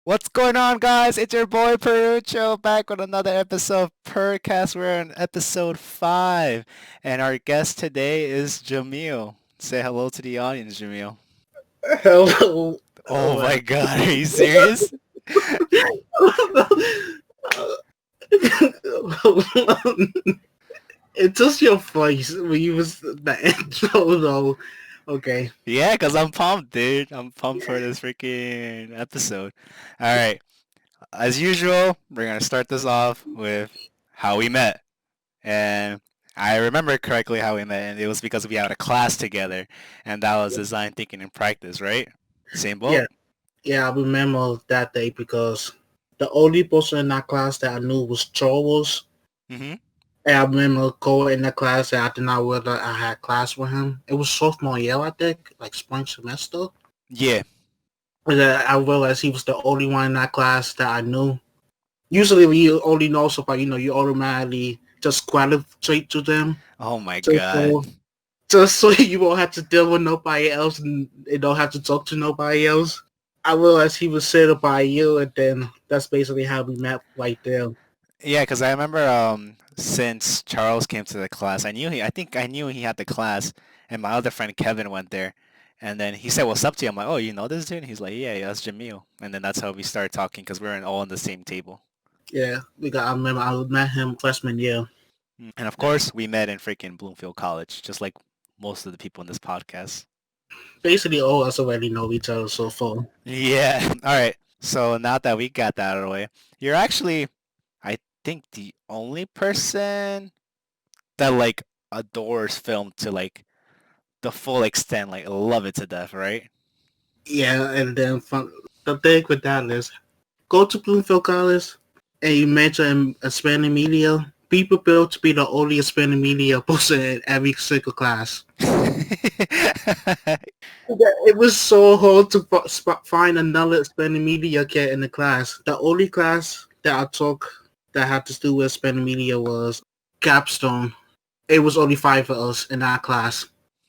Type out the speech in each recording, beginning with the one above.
What's going on, guys? It's your boy Perucho back with another episode of Percast. We're on episode 5, and our guest today is Jameel. Say hello to the audience, Jameel. Hello. Oh my God, are you serious? It's just your voice when you was the intro though. Okay. Yeah, because I'm pumped, dude. I'm pumped for this freaking episode. All right, as usual, we're gonna start this off with how we met. And I remember correctly how we met, and it was because we had a class together, and that was design thinking and practice, right? Same boat? Yeah. Yeah, I remember that day because the only person in that class that I knew was Charles. Mm-hmm. And I remember going in the class and I did not realize I had class with him. It was sophomore year, I think, like spring semester. Yeah. And then I realized he was the only one in that class that I knew. Usually when you only know somebody, you automatically just gravitate to them. Oh my Just God. so, just so you won't have to deal with nobody else and they don't have to talk to nobody else. I realized he was sitting by you, and then that's basically how we met right there. Yeah, because I remember since Charles came to the class, I think I knew he had the class, and my other friend Kevin went there, and then he said, "What's up to you?" I'm like, "Oh, you know this dude?" He's like, "Yeah, yeah, that's Jameel," and then that's how we started talking because we were all on the same table. Yeah, I remember I met him freshman year. And of course, we met in freaking Bloomfield College, just like most of the people in this podcast. Basically, all of us already know each other so far. Yeah. All right. So now that we got that out of the way, you're actually, I think, the only person that like adores film to like the full extent, like love it to death, right? Yeah, and then the thing with that is, go to Bloomfield College and you major in Hispanic media. People built to be the only Hispanic media person in every single class. Yeah, it was so hard to find another Hispanic media kid in the class. The only class that I took that had to do with Hispanic media was Capstone. It was only five of us in that class.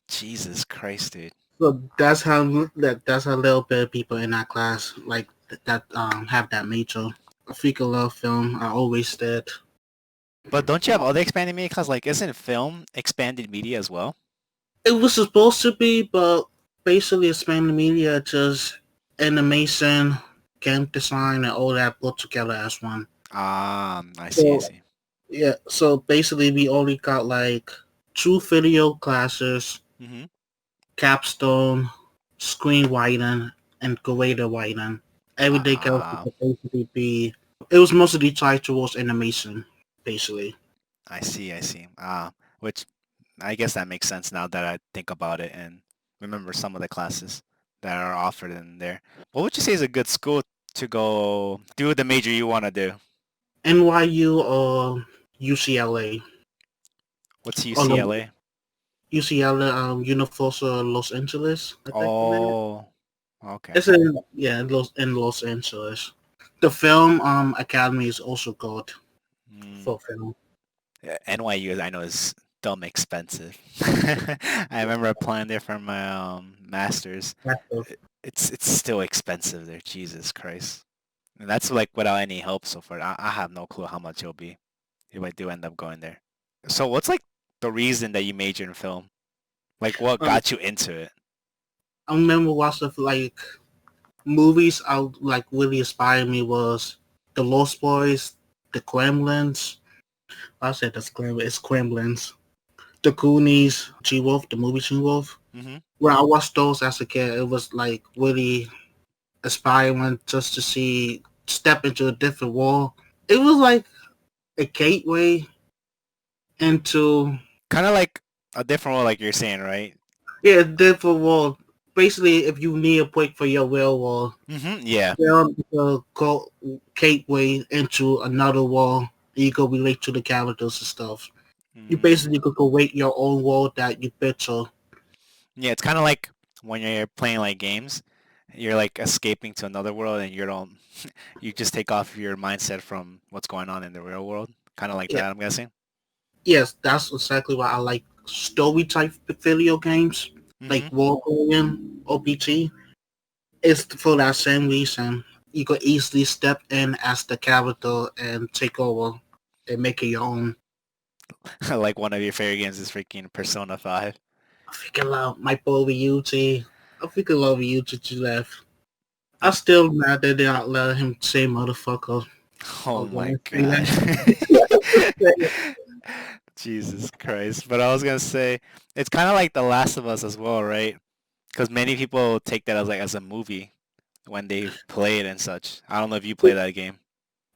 Jesus Christ, dude. So that's a little bit of people in that class like that have that major. I freaking love film. I always did. But don't you have other expanded media? Cause like, isn't film expanded media as well? It was supposed to be, but basically Hispanic media just animation, game design, and all that put together as one. I see, I So see. yeah, so basically we only got like two video classes, Mm-hmm. capstone, screen widening, and greater widening. Everything else Ah, could basically be. It was mostly tied towards animation, basically. I see, I see. Which I guess that makes sense now that I think about it and remember some of the classes that are offered in there. What would you say is a good school to go do the major you want to do? NYU or UCLA What's or no, UCLA? UCLA, Universal Los Angeles, I think the name. Oh, okay. It's in Los Angeles. The film academy is also good Mm. for film. Yeah, NYU, I know, is dumb expensive. I remember applying there for my master's. It's still expensive there. Jesus Christ. And that's like without any help so far. I have no clue how much it'll be if I do end up going there. So what's like the reason that you majored in film? Like what Um, got you into it? I remember watching like movies. I like really inspired me was the Lost Boys, the Gremlins. I said that's Gremlins. It's Gremlins. The Goonies, G Wolf, the movie G Wolf. Hmm. When I watched those as a kid, it was like really inspiring just to see step into a different world. It was like a gateway into Kind of like a different role like you're saying, right? yeah, a different world. Basically, if you need a break for your real world, Hmm. Yeah. film is a gateway into another world. And you can relate to the characters and stuff. You Mm. basically could create your own world that you picture. Yeah, it's kind of like when you're playing like games, you're like escaping to another world and you don't, you just take off your mindset from what's going on in the real world. Kind of like Yeah, that, I'm guessing. yes, that's exactly why I like story type video games like Hmm. Warcraft, OPG. It's for that same reason. you could easily step in as the character and take over and make it your own. Like one of your favorite games is freaking Persona 5. I freaking love my boy Ryuji. I freaking love Ryuji to death. I Y- still mad that they not let him say motherfucker. Oh I my want to say god. that. Jesus Christ. But I was gonna say it's kind of like The Last of Us as well, right? Because many people take that as like as a movie when they play it and such. I don't know if you play that game.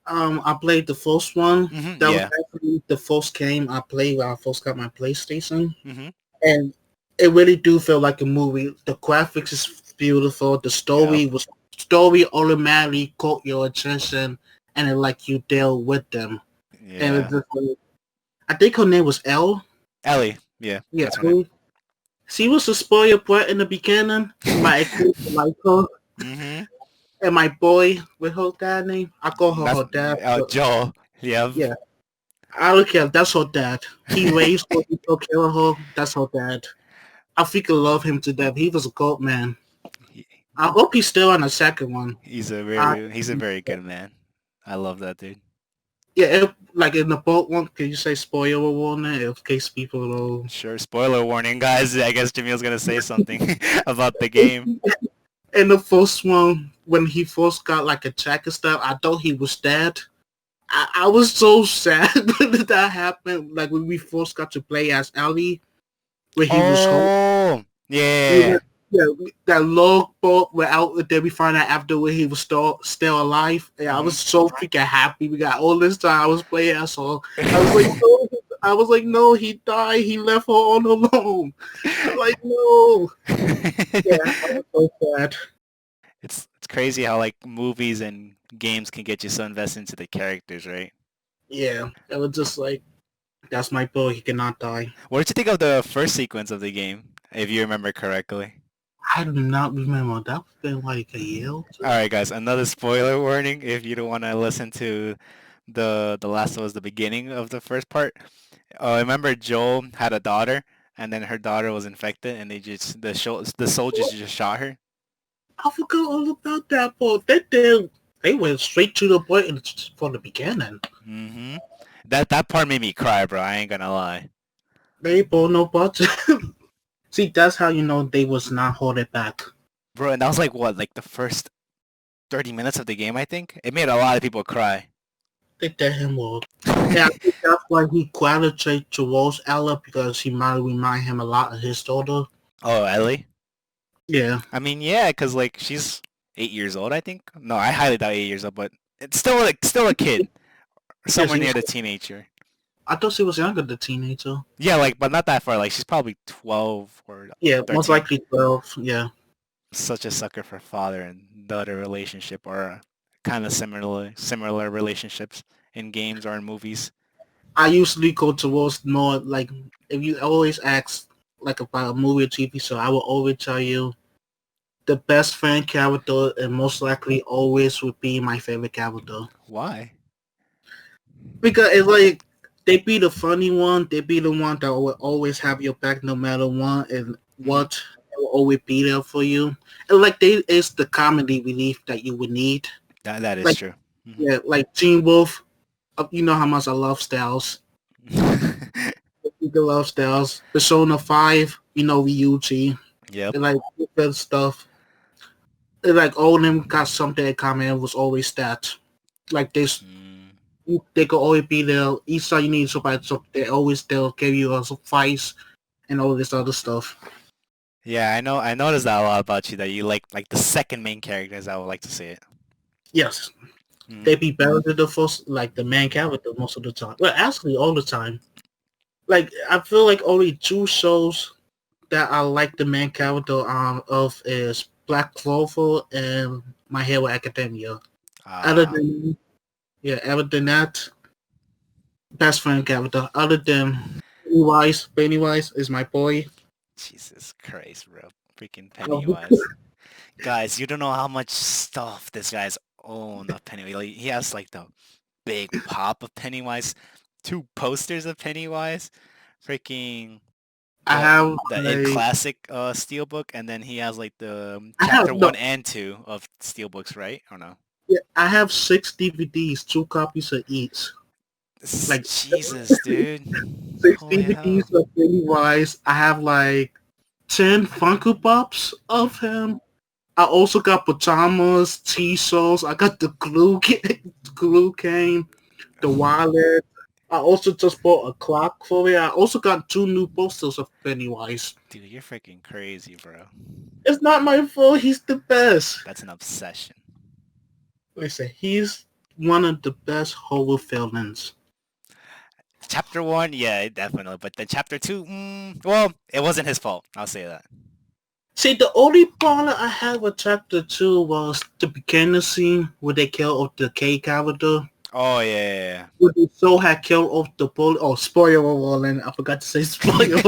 I played the first one. That was Yeah. actually the first game I played when I first got my PlayStation, hmm and it really do feel like a movie. The graphics is beautiful. The Yep. story automatically caught your attention, and it like you deal with them. And it's Yeah. just like, I think her name was Elle. Ellie. Yeah, Yeah, that's her name. Elle. She was a spoiler brat in the beginning. My ex like her, hmm and my boy with her dad name. I call her That's her dad. But Joel. Yep. yeah, I don't care. That's her dad. He raised her. He took care of her. That's her dad. I freaking love him to death. He was a goat man. He, I hope he's still on the second one. I, he's a very good man. I love that dude. yeah, like in the boat one, can you say spoiler warning in case people know? Sure. Spoiler warning, guys. I guess Jameel's gonna say something about the game. In the first one, when he first got like attack and stuff, I thought he was dead. I was so sad when that happened. Like when we first got to play as Ellie, where he was home. Oh, We yeah. were, yeah, that log boat were out there. We find out afterward he was still alive. And I hmm was so freaking happy. We got all this time. I was playing that song. I was like, no. I was like, no, he died. He left her all alone. I'm like, no. Yeah, I was so sad. It's crazy how like movies and games can get you so invested into the characters, right? Yeah, it was just like, that's my boy. He cannot die. What did you think of the first sequence of the game, if you remember correctly? I do not remember. That's been like a year or All two. right, guys, another spoiler warning if you don't want to listen to the Last of Us, the beginning of the first part. I remember Joel had a daughter, and then her daughter was infected, and the soldiers just shot her. I forgot all about that part. They went straight to the point from the beginning. hmm That part made me cry, bro. I ain't gonna lie, They bought no budget. See, that's how you know they was not holding back. bro. And that was like what, like the first 30 minutes of the game, I think. It made a lot of people cry. They did him well. And I think that's why he gravitated towards Ella because he might remind him a lot of his daughter. Oh, Ellie. Yeah. I mean, yeah, cause like she's 8 years old, I think. No, I highly doubt 8 years old, but it's still like still a kid, Yes, somewhere he near was. the teenager. I thought she was younger than teenager. Yeah, like, but not that far. Like, she's probably 12 or Yeah, most 13. likely 12. Yeah. Such a sucker for father and daughter relationship, or kind of similar relationships in games or in movies. I usually go towards more like if you always ask like about a movie or TV show, I will always tell you the best friend character and most likely always would be my favorite character. Why? Because it's like they be the funny one, they be the one that will always have your back no matter what and hmm what they will always be there for you. And like they is the comedy relief that you would need. That is Like true. hmm yeah, like Teen Wolf, you know how much I love Styles. The love Styles. Persona 5, you know Ryuji. Yep. And like different stuff. And like all of them got something in common. It was always that. Like this Mm. they could always be there. Each time you need somebody, so they always they'll give you a advice and all this other stuff. Yeah, I know. I noticed that a lot about you. That you like the second main characters. I would like to say it. Yes, they hmm be better than the first, like the main character most of the time. Well, actually, all the time. Like I feel like only two shows that I like the main character of is Black Clover and My Hero Academia. Other Ah, than yeah, other than that, best friend character. Other than Pennywise is my boy. Jesus Christ, bro. Freaking Oh, Pennywise. Guys, you don't know how much stuff this guy's own of Pennywise. Like, he has like the big pop of Pennywise, two posters of Pennywise, freaking I the have the Id like Classic Steelbook, and then he has like the I have chapter no one and two of Steelbooks, right? Or no? Yeah, I have 6 DVDs, 2 copies of each. Like Jesus, dude. six Holy hell. DVDs of Pennywise. I have like 10 Funko Pops of him. I also got pajamas, T-shirts. I got the glue cane, the wallet. I also just bought a clock for it. I also got 2 new posters of Pennywise. Dude, you're freaking crazy, bro. It's not my fault. He's the best. That's an obsession. Listen, he's one of the best horror villains. Chapter 1, yeah, definitely. But then Chapter 2, well, it wasn't his fault. I'll say that. See, the only problem I had with chapter 2 was the beginning scene where they killed off the K character. Oh, yeah, Where they so had killed off the bully. Oh, spoiler alert! I forgot to say spoiler. I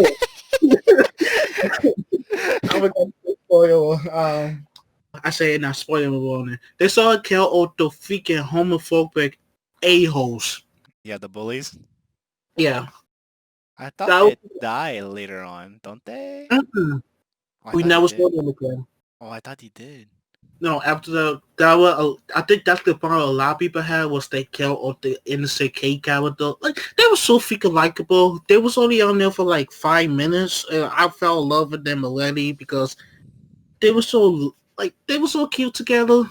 forgot to say spoiler. I say it not spoiler warning. They saw it kill off the freaking homophobic a-holes. yeah, the bullies. Yeah, I thought that they was, die later on, don't they? mm-mm. Oh, I We thought he never did. saw them again. Oh, I thought he did. No, after that was I think that's the problem a lot of people had was they killed all the innocent K character. Like they were so freaking likable. They was only on there for like 5 minutes, and I fell in love with them already because they were so they were so cute together.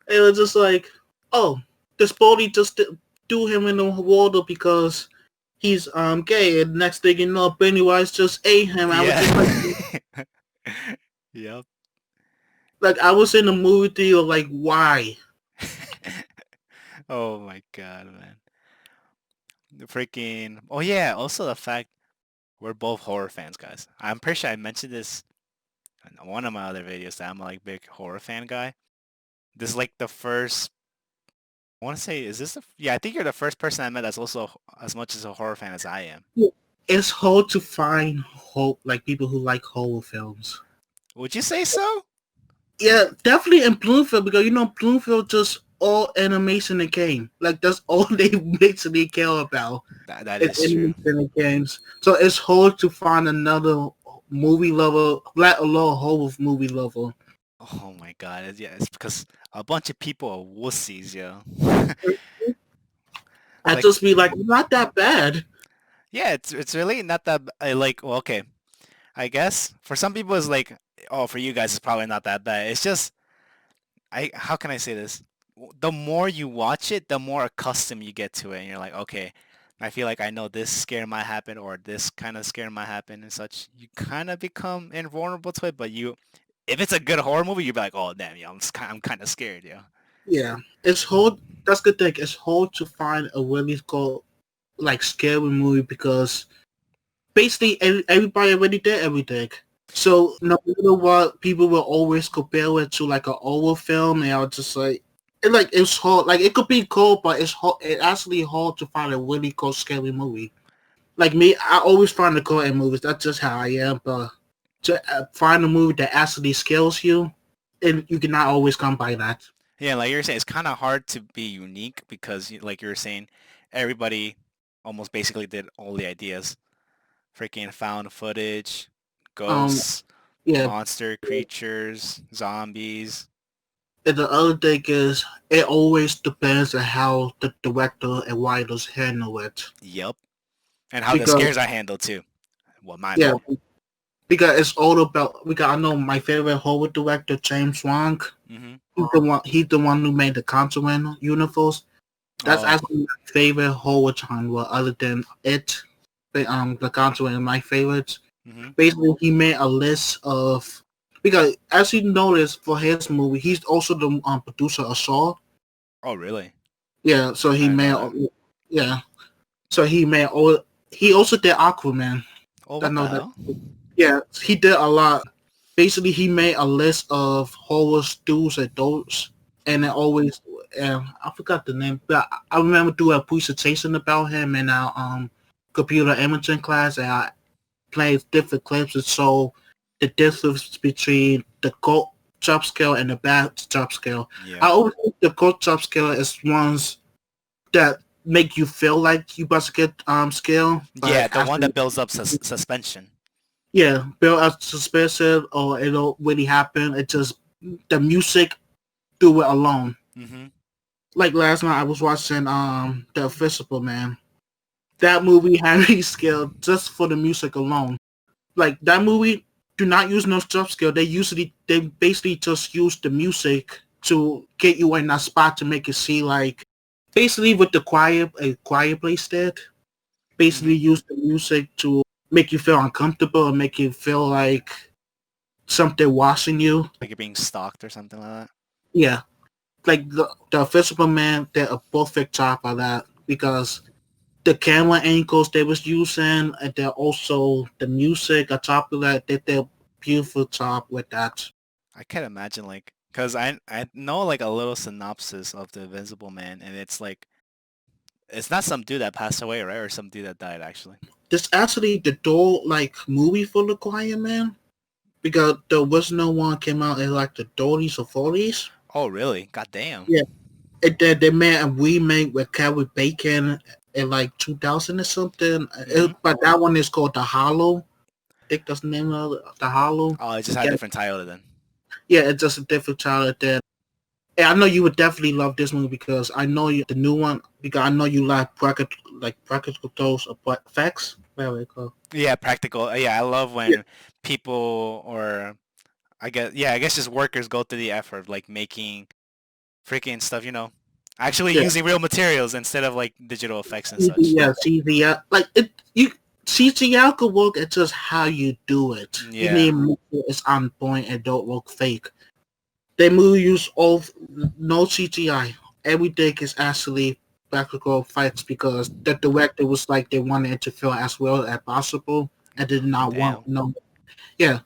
It was just like, oh, this bully just threw him in the water because he's gay, and next thing you know, Pennywise just ate him. I was just Yeah. Yep. like I was in the movie theater like why? Oh my god, man. The freaking. Oh yeah. Also the fact we're both horror fans, guys. I'm pretty sure I mentioned this in one of my other videos that I'm a like big horror fan guy. This is like the first. I want to say, is this the? Yeah, I think you're the first person I met that's also as much as a horror fan as I am. It's hard to find hope like people who like horror films. Would you say so? Yeah, definitely in Bloomfield because Bloomfield just all animation and game. Like that's all they basically care about. That It's is true. animation and games. So it's hard to find another movie lover, let alone horror movie lover. Oh my god. Yeah, it's because a bunch of people are wussies, yo. I Like, just be like, not that bad. yeah, it's really not that like. Well, okay. I guess for some people it's like, oh, for you guys it's probably not that bad. It's just how can I say this? The more you watch it, the more accustomed you get to it, and you're like, okay, I feel like I know this scare might happen or this kind of scare might happen and such. You kind of become invulnerable to it, but if it's a good horror movie, you'll be like, oh damn, yeah, I'm kind of scared, yeah. Yeah, it's hard. That's the thing. It's hard to find a really good like scary movie because basically everybody already did everything. So no matter what, people will always compare it to like a horror film, and I was just it's hard. Like it could be cool, but it's hard. It actually hard to find a really cool scary movie. Like me, I always find the cool in movies. That's just how I am. But to find a movie that actually scares you, and you cannot always come by that. Yeah, like you're saying, it's kind of hard to be unique because, like you were saying, everybody almost basically did all the ideas. Freaking found footage, Um, ghosts, yeah. monster creatures, zombies. And the other thing is, it always depends on how the director and writers handle it. Yep. And how the Because scares are handled too. Well, my yeah, opinion. because it's all about. Because I know my favorite horror director, James Wan. Hmm. He's the one who made the Conjuring universe. That's Oh. actually my favorite horror genre, other than it. The Conjuring is my favorite. Hmm. Basically, he made a list of because as you notice for his movie, he's also the producer of Saw. Oh, really? Yeah, so I he didn't made know that. yeah, so he made all. He also did Aquaman. Oh, I what the know that. hell? Yeah, he did a lot. Basically, he made a list of horror stews and those, and it always. I forgot the name, but I remember doing a presentation about him in our computer imaging class, and I played different clips and so the difference between the good job scale and the bad job scale. I Yep. always think the good job scale is ones that make you feel like you about to get skill, Yeah, but the one actually, that builds up suspension. yeah, build up suspicion or it'll really happen. It just the music do it alone. Mm-hmm. Like last night, I was watching The Invisible Man. That movie had me scared just for the music alone. Like that movie, do not use no jump scare. They basically just use the music to get you in that spot to make it see like basically what the quiet place did. Basically Mm-hmm. use the music to make you feel uncomfortable and make you feel like something watching you. Like you're being stalked or something like that. Yeah, like the Invisible Man did a perfect job of that because the camera angles they was using and then also the music on top of that they did a beautiful job with that. I can't imagine like, cause I know like a little synopsis of the Invisible Man, and it's like it's not some dude that passed away, right? Or some dude that died actually. This actually the door like movie for the Quiet Man because the original one came out in like the 30s or 40s. Oh, really? God damn. Yeah, and then they made a remake with Kevin Bacon in like 2000 or something. Mm-hmm. But that one is called The Hollow. I think that's the name of it, The Hollow. Oh, it just had a Yeah, different title then. yeah, it's just a different child. Then yeah, I know you would definitely love this movie because I know you the new one because I know you like practical those effects. Where we go. Yeah, practical. Yeah, I love Yeah, when people or I guess just workers go through the effort of like making freaking stuff, actually yeah, using real materials instead of like digital effects and such. yeah, CGI. Like it, you CGI could work. It's just how you do it. You Yeah. need to make sure it's on point and don't look fake. They movie use all no CGI. Everything is actually practical effects because the director was like they wanted it to feel as well as possible and did not want Damn. no. Yeah,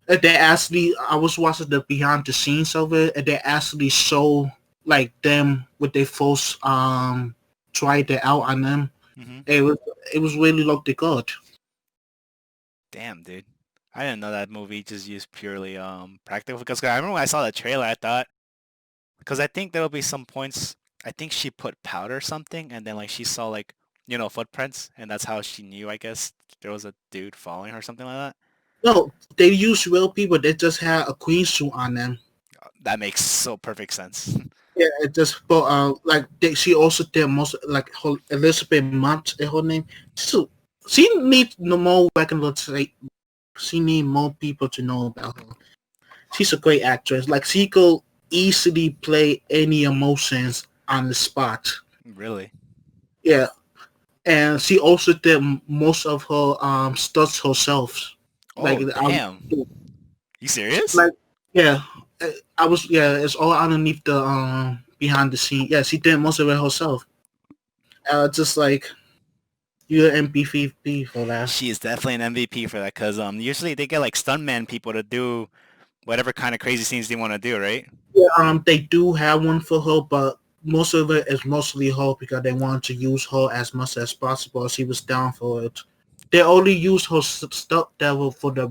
and they actually I was watching the behind the scenes of it, and they actually show like them with their first tried it out on them. Hmm. It was it was really looked good. Damn, dude. I didn't know that movie just used purely practical because I remember when I saw the trailer, I thought because I think there'll be some points. I think she put powder or something, and then like she saw like footprints, and that's how she knew. I guess there was a dude following her or something like that. No, they use real people. They just had a queen suit on them. That makes so perfect sense. Yeah, it just but she also did most like her, Elizabeth Mott is her name. So she needs no more recognition. She need more people to know about her. She's a great actress. Like she could easily play any emotions on the spot. Really? Yeah, and she also did most of her stunts herself. Like Oh, damn. You serious? like yeah, I was yeah. It's all underneath the behind the scene. Yeah, she did most of it herself. Just like you're MVP for that. She is definitely an MVP for that because usually they get like stuntman people to do whatever kind of crazy scenes they want to do, right? Yeah, they do have one for her, but most of it is mostly her because they want to use her as much as possible. She was down for it. They only use her stuff devil for the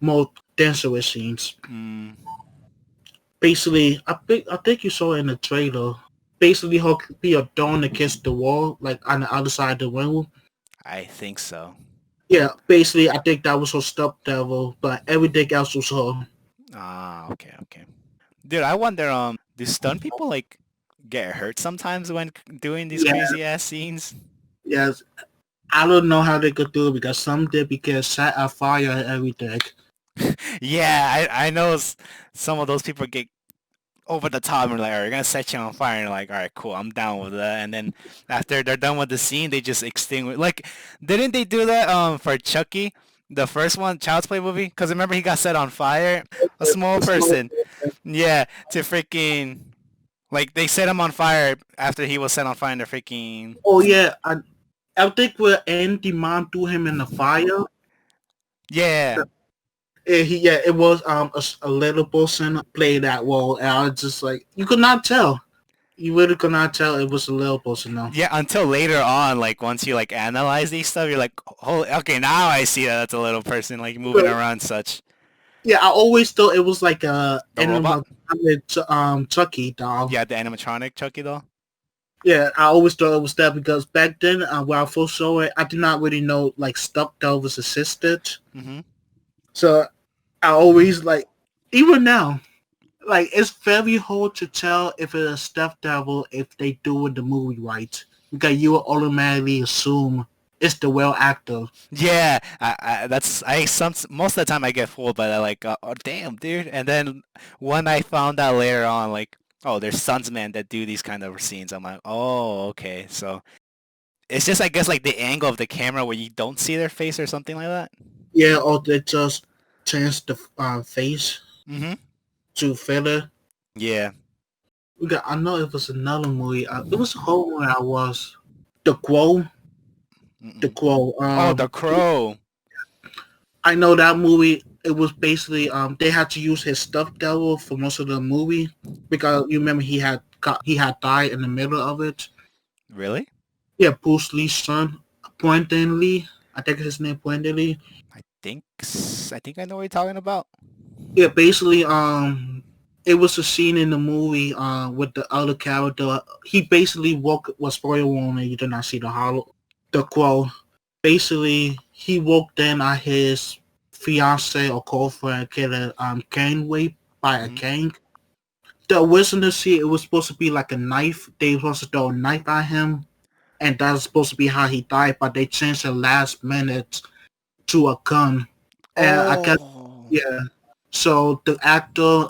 more dangerous scenes. Mm, Basically, I think you saw it in the trailer. Basically, her be a dawn against the wall, like on the other side of the room. I think so. Yeah, basically, I think that was her stuff devil, but everything else was her. Ah, okay, okay. Dude, I wonder, do stunt people like get hurt sometimes when doing these Yeah, crazy ass scenes? yes. I don't know how they could do it because some did because set a fire and everything. Yeah, I know some of those people get over the top and like, all right, we're gonna set you on fire, and you're like, all right, cool, I'm down with that. And then after they're done with the scene, they just extinguish. Like, didn't they do that for Chucky, the first one, Child's Play movie? Because remember he got set on fire, a small It's no- person. Yeah, to freaking like they set him on fire after he was set on fire in the freaking. Oh yeah, I think when Andy Mom threw him in the fire, Yeah, it was a little person played that role, and I was just like, you could not tell. You really could not tell it was a little person though. yeah. Until later on, like once you like analyze these stuff, you're like, holy, okay, now I see that that's a little person like moving But, around such. yeah, I always thought it was like a The robot? Chucky doll. Yeah, the animatronic Chucky doll. Yeah, I always thought it was that because back then, when I first saw it, I did not really know like stuff that was assisted. Mm-hmm. So I always like, even now, like it's very hard to tell if it's a stuffed devil if they do the movie right because you will automatically assume it's the real actor. Yeah, that's I some most of the time I get fooled by that, like, oh damn, dude. And then when I found out later on, like, oh, there's Sunsman that do these kind of scenes. I'm like, oh, okay. So it's just, I guess, like the angle of the camera where you don't see their face or something like that. Yeah, or they just change the face Mm-hmm. to filler. Yeah. We got. I know it was another movie. It was a whole movie. I was the Crow. The Mm-mm. Crow. Oh, The Crow. I know that movie. It was basically they had to use his stuffed devil for most of the movie because you remember he had died in the middle of it. Really? Yeah, Bruce Lee's son, Brandon Lee. I think his name Brandon Lee. I think I know what you're talking about. Yeah, basically it was a scene in the movie with the other character. He basically was spoiler warning. You did not see the Crow. Basically, he walked in at his fiance or girlfriend get a cane raped by a Mm-hmm. gang. The original scene, it was supposed to be like a knife. They were supposed to throw a knife at him, and that's supposed to be how he died. But they changed the last minute to a gun, and I guess Oh. yeah. So the actor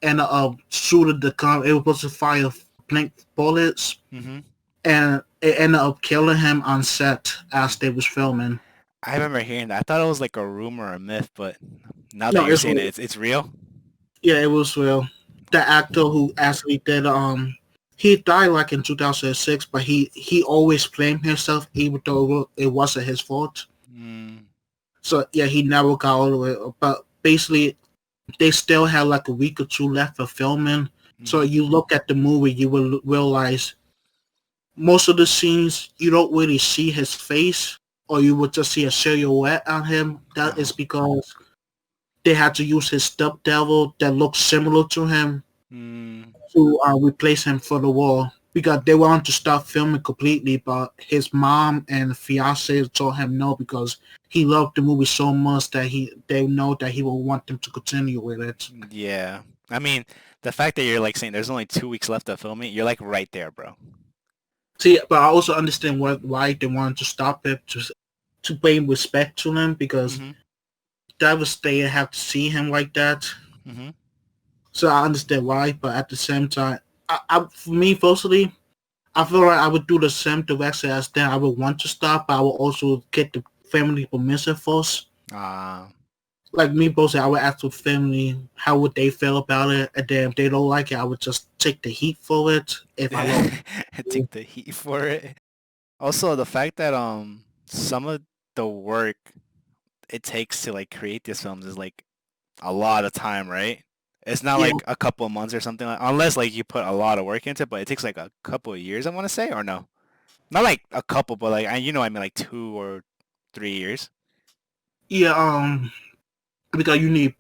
ended up shooting the gun. It was supposed to fire blank bullets, Mm-hmm. and it ended up killing him on set as they was filming. I remember hearing that. I thought it was like a rumor or a myth, but now that No, you're it's saying it, real. it's real. Yeah, it was real. The actor who actually did he died like in 2006, but he always blamed himself even though it wasn't his fault. Mm, So yeah, he never got all the way. But basically, they still had like a week or two left of filming. So mm-hmm. you look at the movie, you will realize most of the scenes you don't really see his face, or you would just see a silhouette on him. That is Oh. because they had to use his stuffed devil that looks similar to him Mm, to replace him for the role because they wanted to stop filming completely, but his mom and fiance told him no because he loved the movie so much that they know that he will want them to continue with it. yeah. I mean, the fact that you're like saying there's only 2 weeks left of filming, you're like right there, bro. See, but I also understand why they wanted to stop it to pay respect to him because Mm-hmm. that was they have to see him like that. Mm-hmm. So I understand why, but at the same time, for me personally, I feel like I would do the same direction as them. I would want to stop, but I would also get the family permission first. Uh, Like me personally, I would ask the family how would they feel about it, and then if they don't like it, I would just take the heat for it. If I love take the heat for it. Also, the fact that some of the work it takes to like create these films is like a lot of time, right? It's not yeah, like a couple of months or something like, unless like you put a lot of work into it, but it takes like a couple of years, I want to say, or no? Not like a couple, but like I mean like 2 or 3 years. yeah, because you need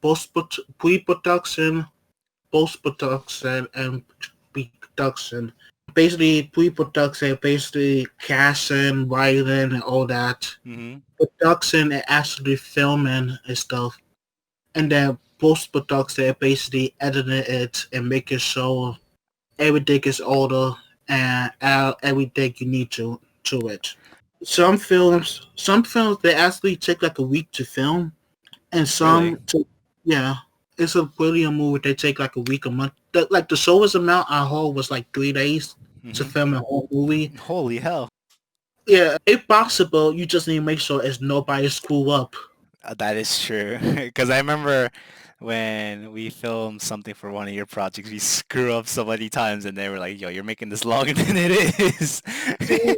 pre-production, post-production, and production. Basically, pre-production, basically casting, writing, and all that. Mm-hmm. Production and actually filming and stuff. And then post-production, basically editing it and making sure everything is order and add everything you need to it. Some films they actually take like a week to film, and Really? some take yeah. It's a brilliant movie. They take like a week, a month. Like the shortest amount I heard was like 3 days to Mm-hmm. film a whole movie. Holy hell. Yeah, if possible, you just need to make sure it's nobody screw up. That is true. Because I remember when we filmed something for one of your projects, we screw up so many times, and they were like, "Yo, you're making this longer than it is." See,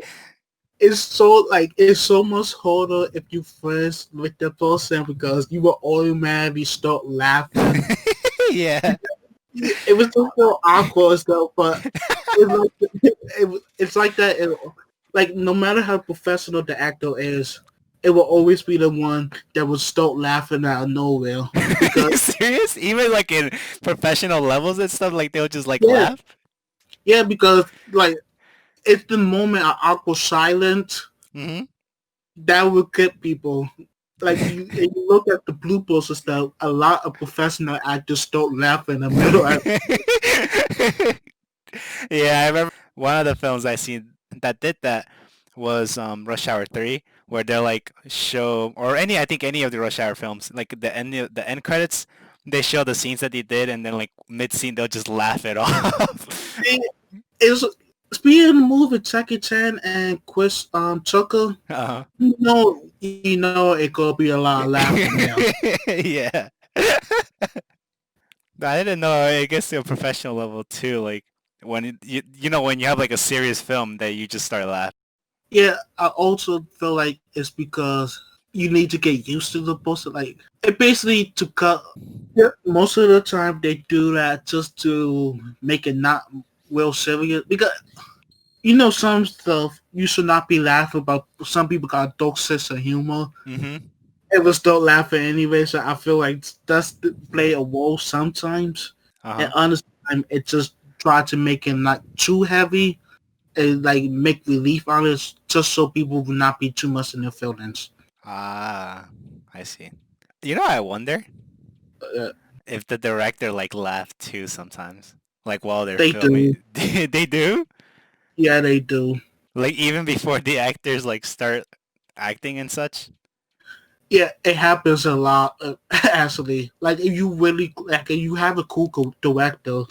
it's so much harder if you friends with the person because you will automatically start laughing. Yeah. It was just so awkward and stuff, but it's like it's like that. Like no matter how professional the actor is, it will always be the one that will start laughing out of nowhere Are because you serious? Even like in professional levels and stuff, like they'll just like yeah, laugh? yeah, because like it's the moment of awkward silence Hmm. that will get people. Like you look at the bloopers and stuff. A lot of professional actors don't laugh in the middle. Yeah, I remember one of the films I seen that did that was Rush Hour 3, where they're like show or any I think any of the Rush Hour films, like the end credits, they show the scenes that they did, and then like mid scene they'll just laugh it off. Is speaking of the movie Jackie Chan and Chris Tucker, uh-huh. you know it could be a lot of laughing there. Yeah. I didn't know it gets to a professional level too. Like when when you have like a serious film that you just start laughing. Yeah, I also feel like it's because you need to get used to the poster. Like it basically to cut. Yeah, most of the time they do that just to make it not real serious because some stuff you should not be laughing about. Some people got a dark sense of humor. Mhm. It was still laughing anyway, so I feel like that's the play a role sometimes. And Uh-huh. honestly, it just try to make it not too heavy and like make relief on it, just so people will not be too much in their feelings. Ah, I see. I wonder Uh, if the director like laughed too sometimes, like while they're they do, filming. They do? yeah, they do. Like even before the actors like start acting and such? Yeah, it happens a lot. Actually, like if you really like, if you have a cool director,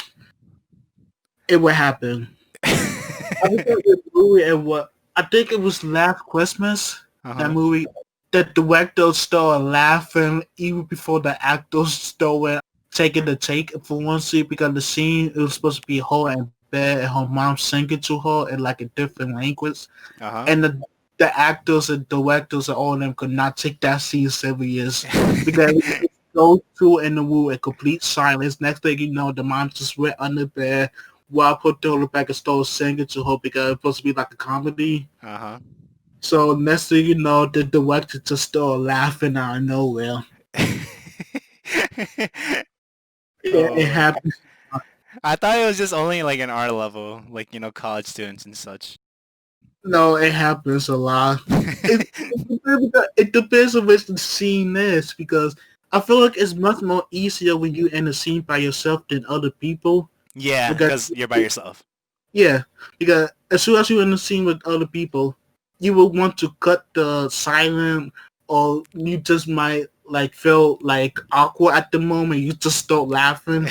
it will happen. I was at the movie and what I think it was last Christmas. That Uh-huh. movie, the director started laughing even before the actors started taking the take for one scene because the scene it was supposed to be her in bed and her mom singing to her in like a different language, Uh-huh. and the actors and directors and all of them could not take that scene serious because those two in the room in complete silence. Next thing you know, the mom just went under bed while put the back and started singing to her because it's supposed to be like a comedy. Uh-huh. So next thing you know, the director just started laughing out of nowhere. Yeah, it Oh my. happens. I thought it was just only like an art level, like, college students and such. No, it happens a lot. It depends on which the scene is because I feel like it's much more easier when you're in a scene by yourself than other people. Yeah, Because because you're by yourself. yeah, because as soon as you're in the scene with other people, you will want to cut the silent, or you just might like feel like awkward at the moment. You just start laughing.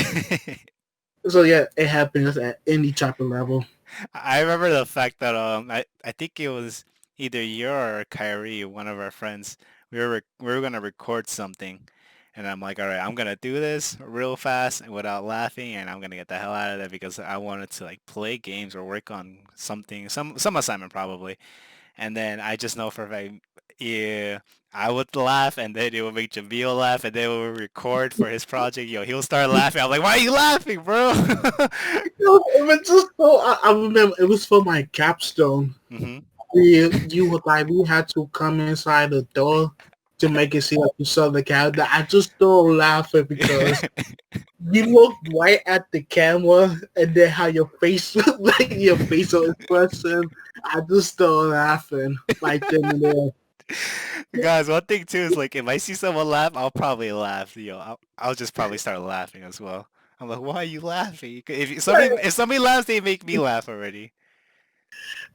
So yeah, it happens at any type of level. I remember the fact that I think it was either you or Kyrie, one of our friends. We were gonna record something, and I'm like, all right, I'm gonna do this real fast and without laughing, and I'm gonna get the hell out of there because I wanted to like play games or work on something, some assignment probably. And then I just know for a fact, yeah, I would laugh, and then it would make Jameel laugh, and then we would record for his project. Yo, he'll start laughing. I'm like, why are you laughing, bro? It was just so I remember it was for my capstone. hmm You were like we had to come inside the door to make it seem like you saw the character. I just started laughing because you looked right at the camera and then how your face looked like your facial expression. I just started laughing like then and there. Guys, one thing too is like if I see someone laugh, I'll probably laugh. I'll just probably start laughing as well. I'm like, why are you laughing? If somebody laughs, they make me laugh already.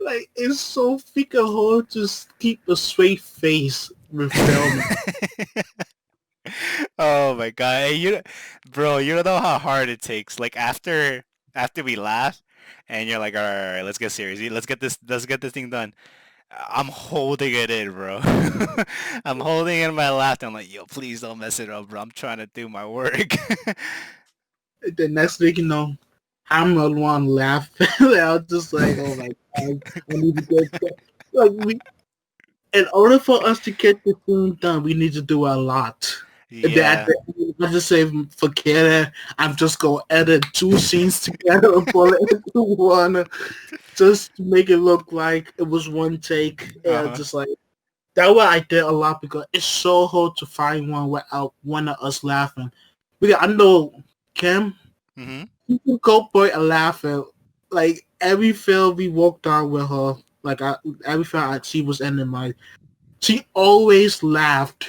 Like it's so freaking hard to keep a straight face with filming. Oh my god, hey, bro, you don't know how hard it takes. Like after we laugh, and you're like, all right, let's get serious. Let's get this thing done. I'm holding it in, bro. I'm holding in my laughter. I'm like, yo, please don't mess it up, bro. I'm trying to do my work. The next thing you know, I'm the one laughing. I was just like, oh my god, I need to get like we. In order for us to get the film done, we need to do a lot. And then Yeah. I just say, forget it. I'm just gonna edit two scenes together and pull it into one, just to make it look like it was one take. And Uh-huh. just like that, what I did a lot because it's so hard to find one without one of us laughing. Because I know Kim, Mhm. you can go boy and laughing. Like every film we walked on with her, like every film she was ending my She always laughed,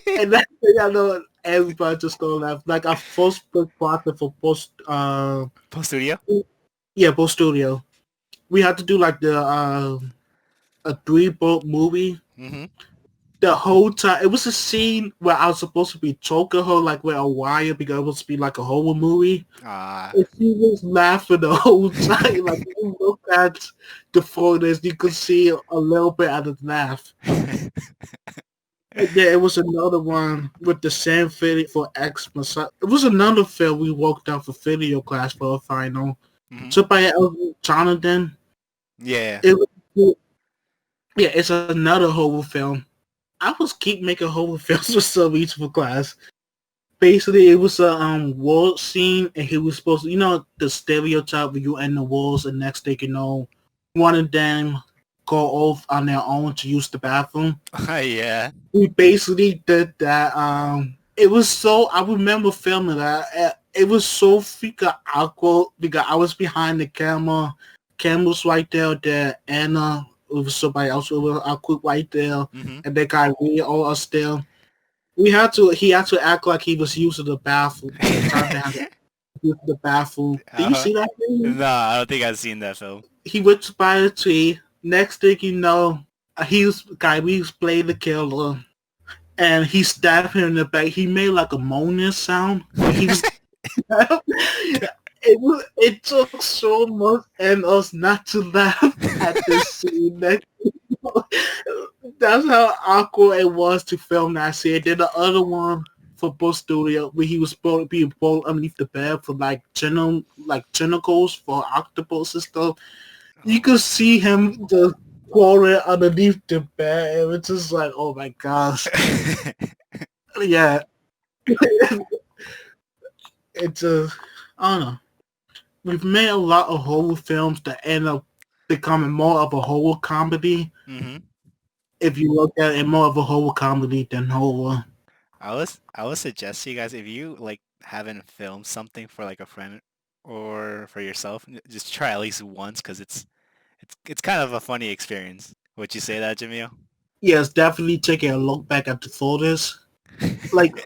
and that's the thing I know everybody just don't laugh. Like our first book project for Post studio. post studio, we had to do like the a 3 book movie. Mm-hmm. The whole time, it was a scene where I was supposed to be choking her like with a wire because it was supposed to be like a horror movie. Ah. And she was laughing the whole time. Like you look at the photos, you could see a little bit of the laugh. And then it was another one with the same fitting for Xmas. It was another film we walked out for video class for a final. Mm-hmm. So by Jonathan, Yeah. it was, yeah, it's another horror film. I was keep making horror films for some reason for class. Basically, it was a war scene, and he was supposed to, the stereotype where you end the wars, and next thing you know, one of them go off on their own to use the bathroom. Yeah. We basically did that. It was so. I remember filming that. It was so freaking awkward because I was behind the camera. Camera was right there. There, Anna. It was somebody else. It was awkward right there, Mm-hmm. and that guy we all are still. We had to. He had to act like he was using the bathroom. Jonathan had to use the bathroom. Did you Uh-huh. see that thing? No, I don't think I've seen that film. He went by a tree. Next thing you know, he was guy. We was playing the killer, and he stabbed him in the back. He made like a moaning sound when he was. It took so much and us not to laugh at this scene. That's how awkward it was to film that scene. Then the other one for Book Studio where he was being pulled underneath the bed for like tentacles for octopus and stuff. You Oh. could see him just crawling underneath the bed. It was just like, oh my gosh. Yeah, it's I don't know. We've made a lot of horror films that end up becoming more of a horror comedy. Mm-hmm. If you look at it, more of a horror comedy than horror. I would suggest to you guys if you like haven't filmed something for like a friend or for yourself, just try at least once because it's kind of a funny experience. Would you say that, Jameel? Yes, definitely taking a look back at the photos. Like,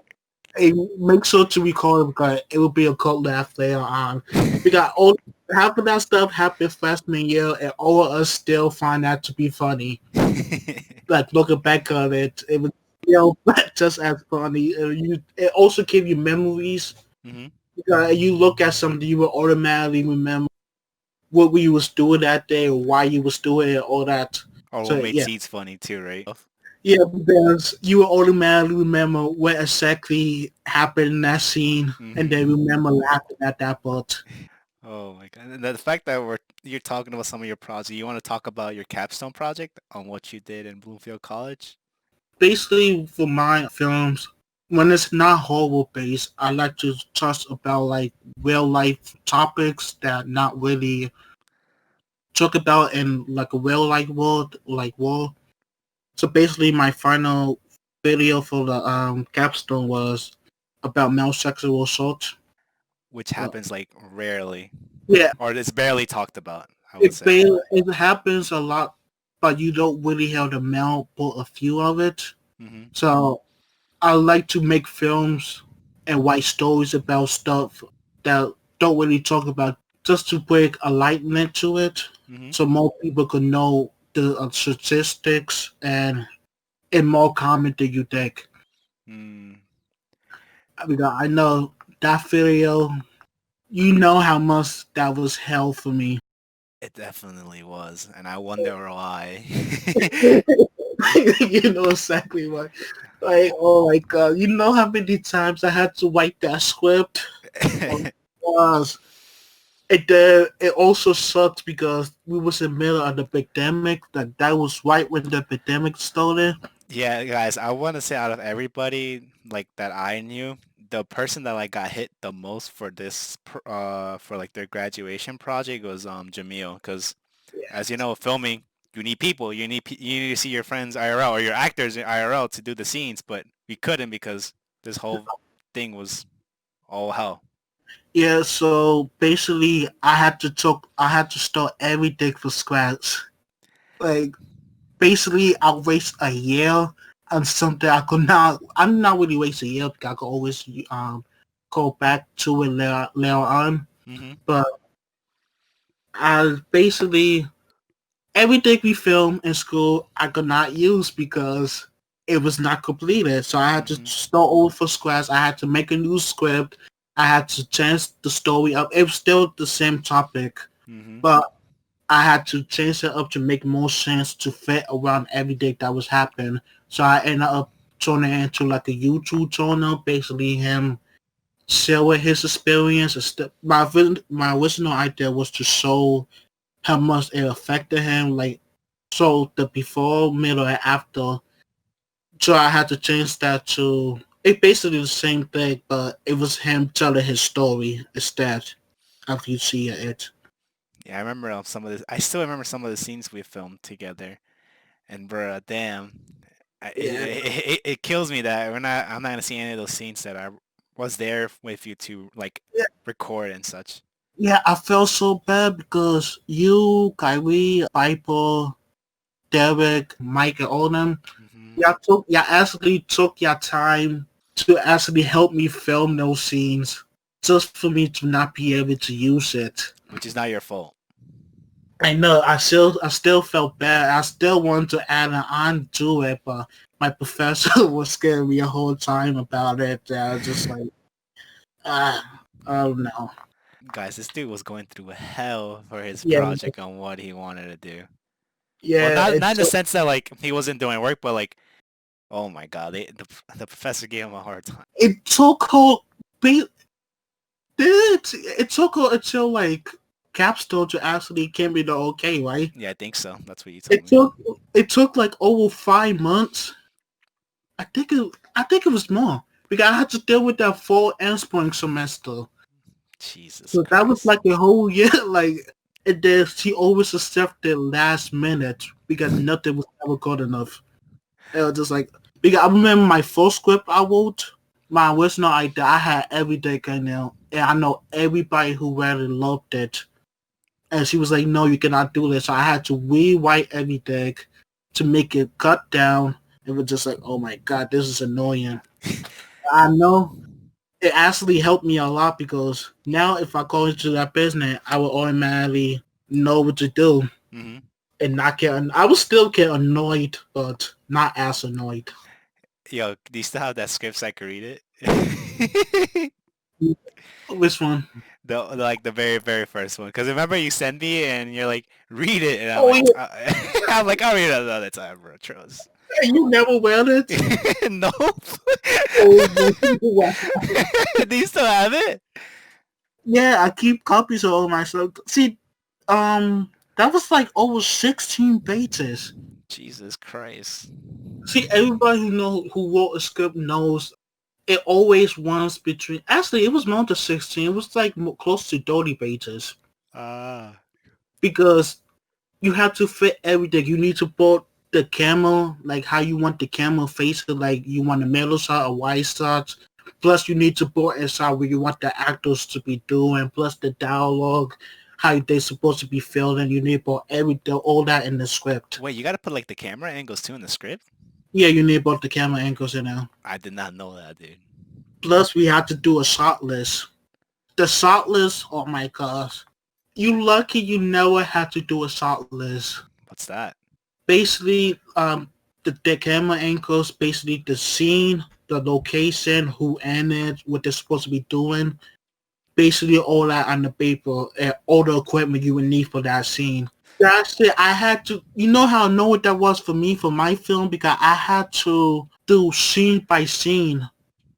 hey, make sure to record it because it will be a cult laugh later on. We got all half of that stuff happened freshman year, and all of us still find that to be funny. Like looking back on it, it was just as funny. It also gave you memories. Hmm. You look at something, you will automatically remember what we was doing that day or why you was doing it, all that. Or So what made yeah, seeds funny too, right? yeah, because you will automatically remember what exactly happened in that scene, and Hmm. then remember laughing at that part. Oh my God. And the fact that you're talking about some of your projects, you want to talk about your capstone project on what you did in Bloomfield College? Basically, for my films, when it's not horror based, I like to touch about like real life topics that not really talk about in like a real life world. So basically, my final video for the capstone was about male sexual assault. Which So, happens like rarely, yeah, or it's barely talked about, I would say. it happens a lot, but you don't really have the male point of view of it. Hmm. So I like to make films and write stories about stuff that don't really talk about, just to bring a enlightenment to it, Hmm. so more people can know the statistics and it's more common than you think. Mm, Because I know that video, you know how much that was hell for me. it definitely was, and I wonder why. You know exactly what. Like, oh my god, you know how many times I had to write that script? Oh, gosh. It also sucked because we was in the middle of the pandemic. That was right when the pandemic started. Yeah, guys, I want to say out of everybody like that I knew, the person that like got hit the most for for like their graduation project was Jameel, because as you know, filming, you need people, you need to see your friends IRL or your actors in IRL to do the scenes, but we couldn't because this whole thing was all hell. Yeah, so basically I had to start everything from scratch. Like basically I waste a year on something I could not. I'm not really waste a year because I could always go back to it later on. Mm-hmm. But I basically everything we film in school I could not use because it was not completed. So I had to Mm-hmm. start over from scratch. I had to make a new script. I had to change the story up. It was still the same topic, Mm-hmm. but I had to change it up to make more sense to fit around everything that was happening. So I ended up turning it into like a YouTube channel, basically him sharing his experience. My original idea was to show how much it affected him, like so the before, middle, and after. So I had to change that to it basically the same thing, but it was him telling his story instead of you see it. Yeah, I remember some of this. I still remember some of the scenes we filmed together. And bro, damn, Yeah. it kills me that we're not. I'm not gonna see any of those scenes that I was there with you to like Yeah, record and such. yeah, I felt so bad because you, Kyrie, Piper, Derek, Mike, and all them, Hmm. y'all actually took your time to actually help me film those scenes just for me to not be able to use it. Which is not your fault. I know I still felt bad. I still wanted to add on to it, but my professor was scaring me the whole time about it. I was just like, oh no. Guys, this dude was going through hell for his Yeah, project on what he wanted to do. Well, yeah, not in the sense that like he wasn't doing work, but like, oh my God, the professor gave him a hard time. it took her, ba- it took her until like Capstone to actually give me the okay, right? Yeah, I think so. That's what you told It me. took, it took like over 5 months. I think it was more because I had to deal with that fall and spring semester. Jesus So that was Christ. like a whole year. Like it did. She always accepted last minute because nothing was ever good enough. It was just like because I remember my first script I wrote. My original idea, I had everything in there, and I know everybody who read it loved it. And she was like, "No, you cannot do this." So I had to rewrite everything to make it cut down. It was just like, "Oh my god, this is annoying." I know it actually helped me a lot because now if I go into that business, I will automatically know what to do Hmm. and not get. I will still get annoyed, but not as annoyed. Yo, do you still have that script so I could read it? Which one? Like the very first one. Because remember you sent me and you're like, read it, and I'm Oh like, yeah, I'm like, I'll read it another time, bro. Trust. you never read it. Nope. Oh, wow. Do you still have it? Yeah, I keep copies of all my stuff. See, that was like over 16 pages. Jesus Christ. See, everybody who wrote a script knows it always runs between. Actually, it was more than 16. It was like close to 30 pages Ah. because you have to fit everything. You need to put the camera, like how you want the camera facing, like you want a middle shot, a wide shot. Plus, you need to put inside where you want the actors to be doing. Plus, the dialogue, how they're supposed to be feeling. You need to put everything, all that in the script. Wait, you gotta put like the camera angles too in the script? Yeah, you need both the camera angles in there. I did not know that, dude. Plus, we had to do a shot list. The shot list, oh my gosh. You lucky you never had to do a shot list. What's that? Basically, the camera angles, basically the scene, the location, who in it, what they're supposed to be doing, basically all that on the paper, and all the equipment you would need for that scene. That's it. I had to, you know how I know what that was for me for my film because I had to do scene by scene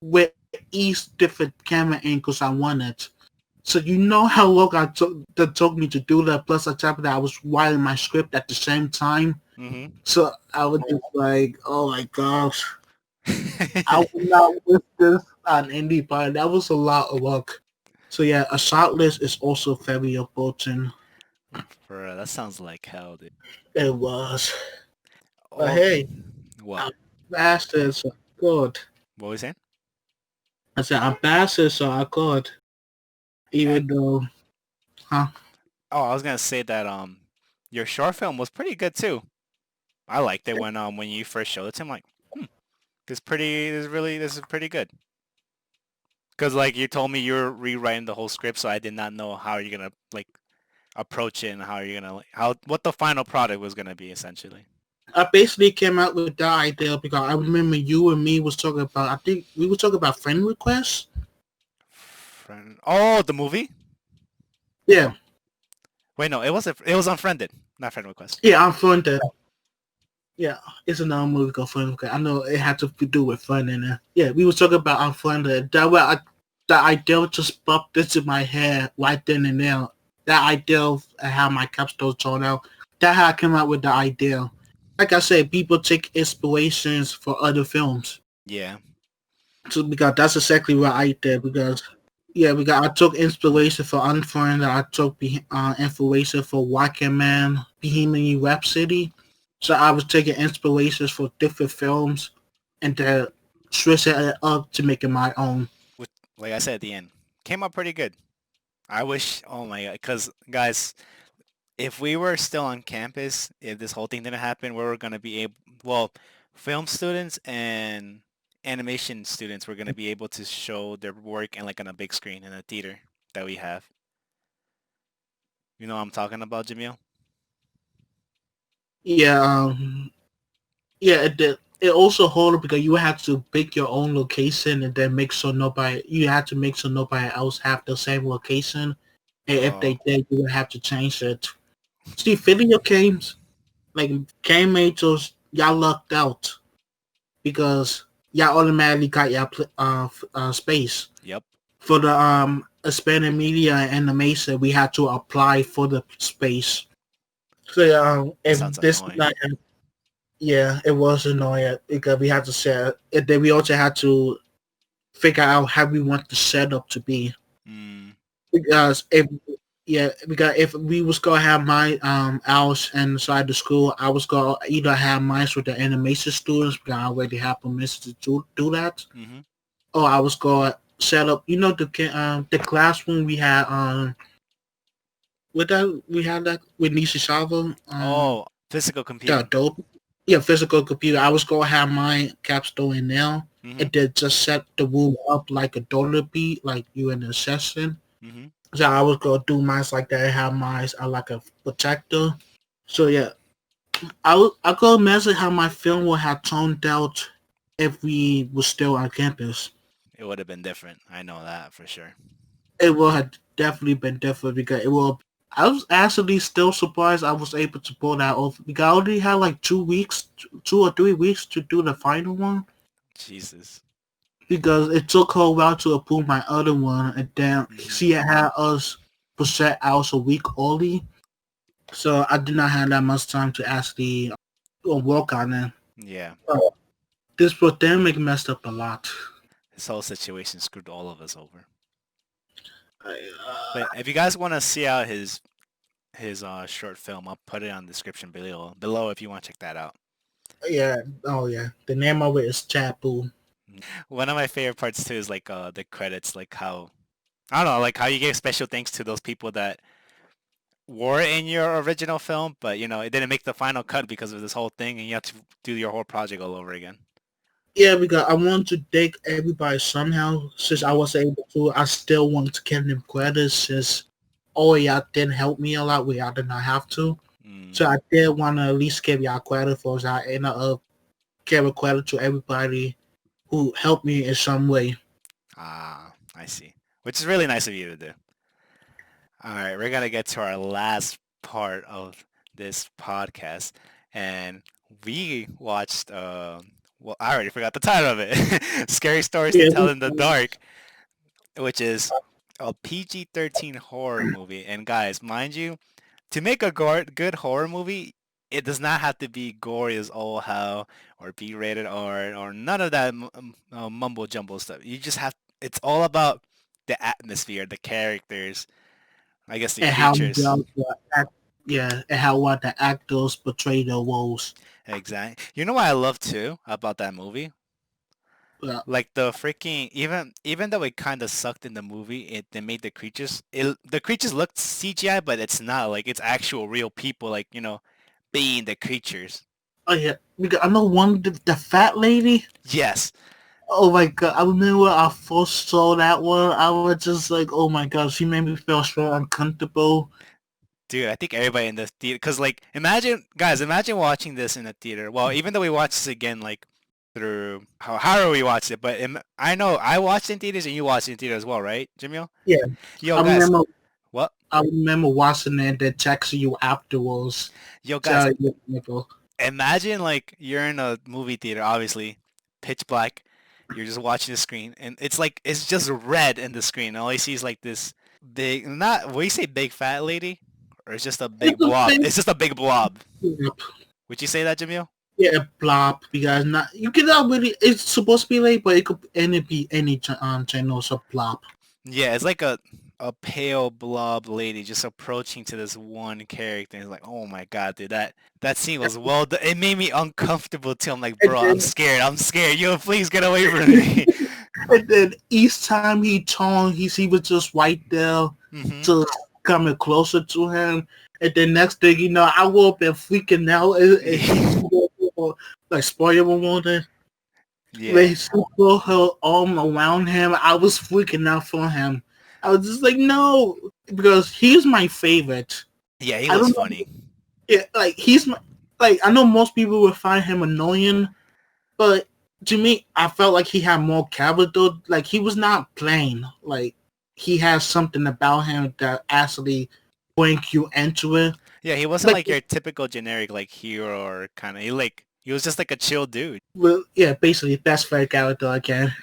with each different camera angles I wanted. So you know how long that took me to do that. Plus, on top of that, I was writing my script at the same time. Mm-hmm. So I was just like, oh my gosh, I would not wish this on anybody. That was a lot of work. So yeah, a shot list is also very important. Bro, that sounds like hell, dude. It was. But Oh, hey, what? I'm bastard, so good. What was it? I said I'm bastard, so I could. And Even though, huh? oh, I was gonna say that your short film was pretty good too. I liked it when you first showed it to him. Like, hmm, this is pretty good. Cause like you told me you're rewriting the whole script, so I did not know how you're gonna like approach it and how you're gonna like, how what the final product was gonna be essentially. I basically came out with that idea because I remember you and me was talking about. I think we were talking about friend requests. Friend, oh, the movie? Yeah, Wait, no, it was Unfriended, not Friend Request. yeah, I'm fun to. Yeah, it's another movie called Fun. Okay, I know it had to do with fun in there. Yeah, we were talking about I'm fun. That idea just popped into my head right then and there. That idea of how my capstone turned out. That how I came up with the idea. Like I said, people take inspirations for other films. Yeah, So because that's exactly what I did. Because yeah, because I took inspiration for Unfriended. I took inspiration for Walking Man, Bohemian Rhapsody. So I was taking inspirations for different films and then switching it up to make it my own. with like I said at the end, came out pretty good. I wish, oh my god, because guys, if we were still on campus, if this whole thing didn't happen, we were gonna be able, well, film students and animation students were gonna be able to show their work in like on a big screen in a theater that we have. You know what I'm talking about, Jameel? Yeah, yeah. It also harder because you had to pick your own location and then make sure nobody. You had to make sure nobody else have the same location. And if they Oh, did, you would have to change it. See, video games like game makers, y'all lucked out because y'all automatically got your space yep. for the expanded media and animation. We had to apply for the space. So That if sounds this annoying. not, yeah, it was annoying because we had to set. And then we also had to figure out how we want the setup to be Mm, because if we was gonna have my hours inside the school, I was gonna either have mine with the animation students because I already have permission to do that, mm-hmm. or I was gonna set up. You know the classroom we had with that we had that with Nishizawa Oh, physical the computing. Adobe physical computer. I was gonna have my capstone in there Mm-hmm. and then just set the room up like a dollar beat, like you in a session. Mm-hmm. So I was gonna do mine like that. Have mine like a protector. So yeah, I could imagine how my film would have turned out if we were still on campus. It would have been different. I know that for sure. It would have definitely been different because it will. I was actually still surprised I was able to pull that off because I only had like 2 weeks, 2 or 3 weeks to do the final one Jesus. because it took her a while to approve my other one and then Mm-hmm. she had us present ours a week early. So I did not have that much time to actually work on it. Yeah. This pandemic messed up a lot. This whole situation screwed all of us over. Uh, But if you guys want to see out his short film, I'll put it on the description below if you want to check that out. yeah, oh yeah. The name of it is Chapu. One of my favorite parts too is like the credits, like how I don't know, like how you gave special thanks to those people that were in your original film, but you know it didn't make the final cut because of this whole thing, and you have to do your whole project all over again. Yeah, because I want to thank everybody somehow. Since I Hmm. was able to, I still want to give them credit since all y'all did help me a lot where y'all did not have to. Mm. So I did want to at least give y'all credit for that and give a credit to everybody who helped me in some way. Ah, I see. Which is really nice of you to do. All right, we're gonna get to our last part of this podcast, and we watched. Well, I already forgot the title of it. Scary Stories to Yeah, Tell in the Dark, which is a PG-13 horror movie. And guys, mind you, to make a good horror movie, it does not have to be gory as all hell or B-rated or none of that mumbo jumbo stuff. You just have. It's all about the atmosphere, the characters, I guess the and how creatures. well the and how well the actors portray their roles. Exactly. You know what I love too about that movie? Uh, Like the freaking even though it kind of sucked in the movie, they made the creatures looked CGI, but it's not like it's actual real people like being the creatures. Oh yeah, because I know one the fat lady. Yes. Oh my god! I remember I first saw that one. I was just like, oh my god, she made me feel so uncomfortable. Dude, I think everybody in the theater, cause like, imagine, guys, imagine watching this in a theater. Well, even though we watched this again, like through however we watched it, but I know I watched it in theaters and you watched it in theater as well, right, Jamil? Yeah, Yo, I guys, remember. what? I remember watching it. Then texting you afterwards. Yo, guys, Tell you, nigga. imagine like you're in a movie theater, obviously, pitch black. You're just watching the screen, and it's like it's just red in the screen. All you see is like this big, not what do you say, big fat lady, or it's just a It's big a blob. big It's just a big blob. blob. Would you say that, Jamil? Yeah, blob. Because not you cannot really. It's supposed to be late, but it could be any channel. So blob. Yeah, it's like a pale blob lady just approaching to this one character. And it's like, oh my god, dude, that scene was well done. It made me uncomfortable too. I'm like, And bro, I'm then scared. I'm scared. Yo, please get away from me. and then each time he turned, he was just right there, hmm just coming closer to him. And then next thing you know, I woke up and freaking out. And he like spoiler warning. When Yeah. he put her arm around him, I was freaking out for him. I was just like, no, because he's my favorite. Yeah, he I was don't know, funny. yeah, like he's my, like I know most people would find him annoying, but to me, I felt like he had more character. Like he was not plain. Like he has something about him that actually brings you into it. Yeah, he wasn't Like, like your typical generic like hero or kind of he was just like a chill dude. well, yeah, basically best friend character again.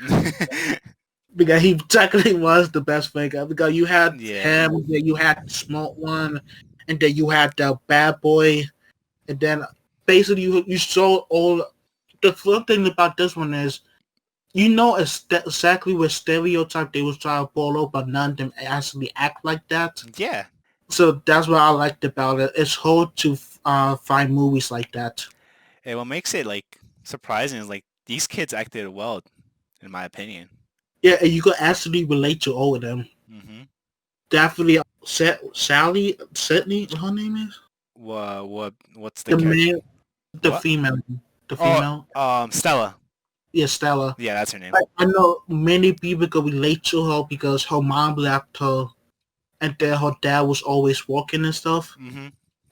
Because he technically was the best figure. Because you had Yeah. him, then you had the smart one, and then you had the bad boy, and then basically you saw all. The fun thing about this one is, you know, exactly what stereotype they was trying to follow, but none of them actually act like that. Yeah. So that's what I liked about it. It's hard to find movies like that. And what makes it like surprising is like these kids acted well, in my opinion. Yeah, and you could actually relate to all of them. hmm Definitely, Sally, Sydney, her name is what's the the character? man. The What? female, the Oh, female, Stella. yeah, Stella. Yeah, that's her name. I know many people could relate to her because her mom left her, and then her dad was always working and stuff. hmm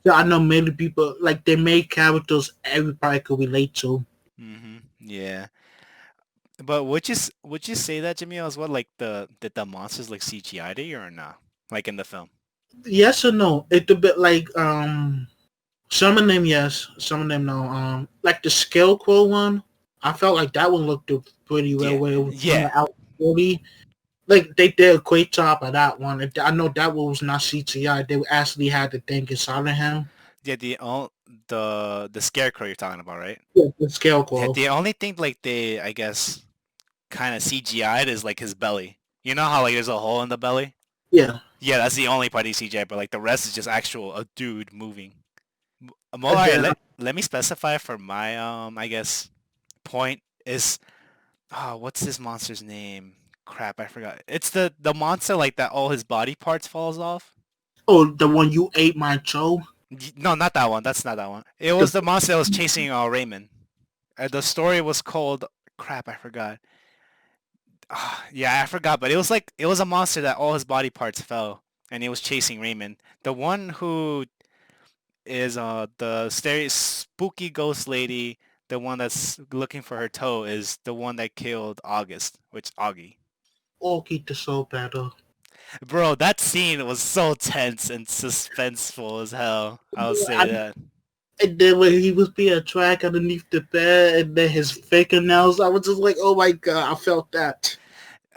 So I know many people like they made characters everybody could relate to. Yeah. But would you say that, Jameel, as well? Like did the monsters like CGI to you or not? Like in the film? Yes or no? It's a bit like some of them yes, some of them no. Like the Scarecrow one, I felt like that one looked pretty well Yeah. where it was kind Yeah. of out early. Like they did a great job at that one. I know that one was not CGI. They actually had the thing inside of him. Yeah, the scarecrow you're talking about, right? Yeah, the Yeah, Scarecrow. the only thing like they I guess kind of CGI'd is like his belly. You know how like there's a hole in the belly? Yeah. Yeah, that's the only part he CGI, but like the rest is just actual a dude moving. All And right, then let me specify for my I guess point is what's this monster's name? Crap, I forgot. It's the monster like that all his body parts falls off. oh, the one you ate my Joe. No, not that one. That's not that one. It The was the monster that was chasing Raymond. The story was called crap, I forgot. Yeah, I forgot, but it was a monster that all his body parts fell and he was chasing Raymond. The one who is the spooky ghost lady, the one that's looking for her toe is the one that killed August, which Augie. oh, keep the soul better. Bro, that scene was so tense and suspenseful as hell. I would say I, that. and then when he was being tracked underneath the bed, and then his fingernails, I was just like, oh my god, I felt that.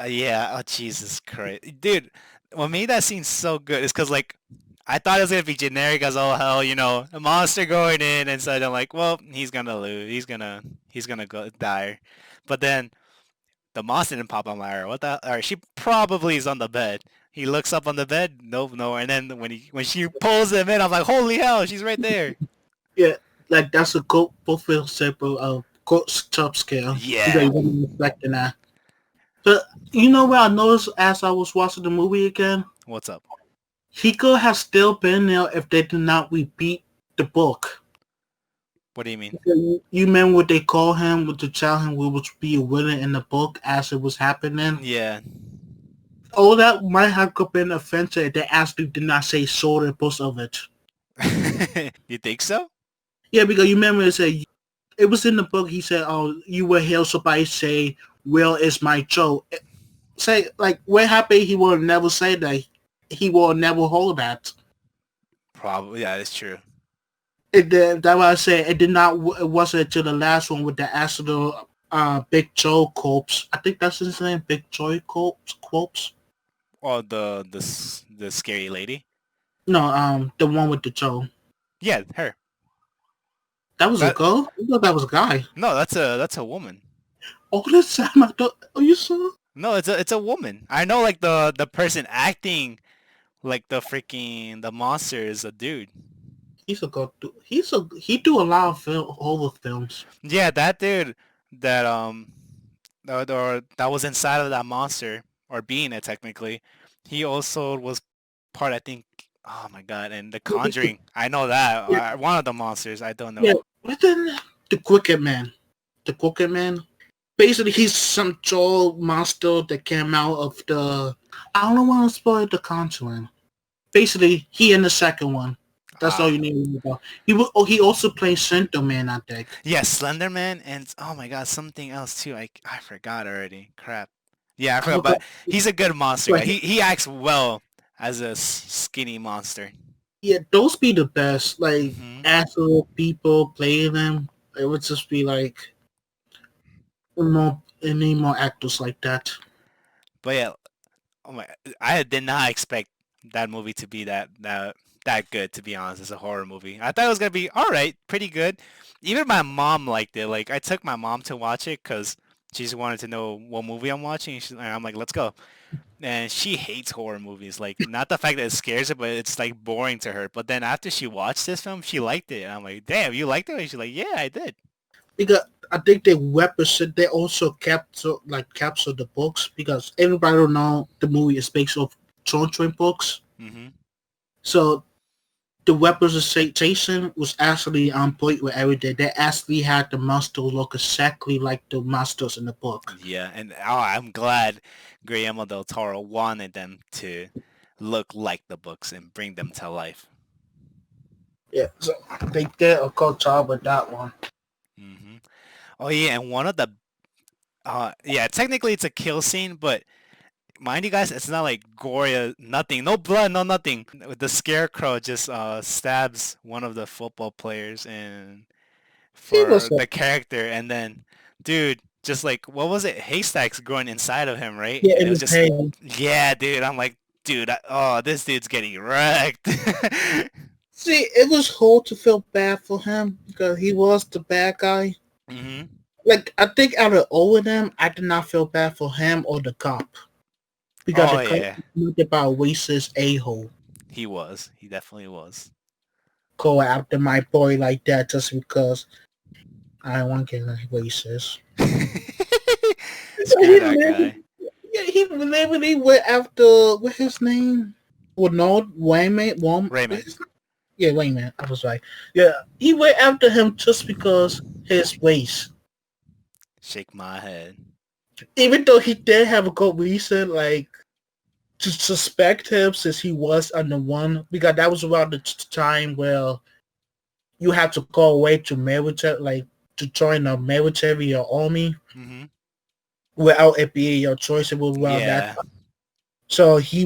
Yeah, oh Jesus Christ. Dude, what made that scene so good is because, like, I thought it was going to be generic as all hell, you know, a monster going in, and so I'm like, well, he's going to lose. He's gonna go die. But then the monster didn't pop on my eye. What the? Alright, she probably is on the bed. He looks up on the bed, nope, nowhere. And then when she pulls him in, I'm like, holy hell, she's right there. Yeah, like that's a goat profile sample of goat top scale. You Yeah. got really reflecting that. But you know what I noticed as I was watching the movie again? What's up? He could have still been there if they did not repeat the book. What do you mean? You remember what they call him with the tell him we would be a villain in the book as it was happening? Yeah. All that might have been offensive if they actually did not say sword in most of it. You think so? Yeah, because you remember it was in the book. He said, "Oh, you will hear somebody say, Will is my Joe.' Say like what happened? He will never say that. He will never hold that. Probably. Yeah, that's true. That's why I said it did not. It wasn't until the last one with the actual Big Joe corpse. I think that's his name, Big Joy corpse. Corpse. Oh, the scary lady. No, the one with the Joe. Yeah, her. That was a That girl. I thought that was a guy. no, that's a woman. All this time I thought, are you sure? No, it's a woman. I know, like the person acting like the monster is a dude. He's a good. He do a lot of horror films. Yeah, that dude that or that was inside of that monster or being it technically. He also was part, I think. Oh my god! And The Conjuring. I know that Yeah, one of the monsters. I don't yeah. know. But then the Crooked Man. The Crooked Man. Basically, he's some troll monster that came out of the. I don't want to spoil the Conjuring. Basically, he in the second one. That's all Ah, you need to know about. He also plays Center Man, I think. yeah, Slender Man, and oh my god, something else too. I forgot already. Crap. Yeah, I I forgot. forgot. But he's a good monster guy. But He acts well as a skinny monster. yeah, those be the best. Like Hmm. actual people playing them. It would just be like more any more actors like that. But yeah, oh my, I did not expect that movie to be that good. To be honest, as a horror movie, I thought it was gonna be all right, pretty good. Even my mom liked it. Like I took my mom to watch it because she just wanted to know what movie I'm watching. And I'm like, let's go. And she hates horror movies. Like not the fact that it scares her, but it's like boring to her. But then after she watched this film, she liked it. And I'm like, damn, you liked it? And she's like, yeah, I did. Because I think they represent they also capture the books because everybody don't know the movie is based off children books. Hmm. So the representation was actually on point with everything. They actually had the monster look exactly like the monsters in the book. Yeah, and I'm glad Guillermo del Toro wanted them to look like the books and bring them to life. Yeah, so they did a good job with that one. Hmm. Oh yeah, and one of the yeah, technically it's a kill scene, but mind you guys, it's not like gory, nothing, no blood, no nothing. The scarecrow just stabs one of the football players and He for was the character, and then dude, just like what was it? Haystacks growing inside of him, right? yeah And it in was his just hand. yeah, dude. I'm like, dude, oh, this dude's getting wrecked. See, it was hard to feel bad for him because he was the bad guy. Hmm. Like I think out of all of them, I did not feel bad for him or the cop because Oh the cop yeah, was about racist a hole he was. He definitely was. go after my boy like that just because I want to get racist. Screw He that literally, guy. yeah, he literally went after what's his name? Well, no, Wayman. Raymond, Yeah, Wayman. I was right. Yeah, he went after him just because his race. shake my head. Even though he did have a good reason, like to suspect him since he was on the one, because that was around the time where you had to go away to military, like to join the military or army Hmm. without it being your choice. It was around that. Yeah, So he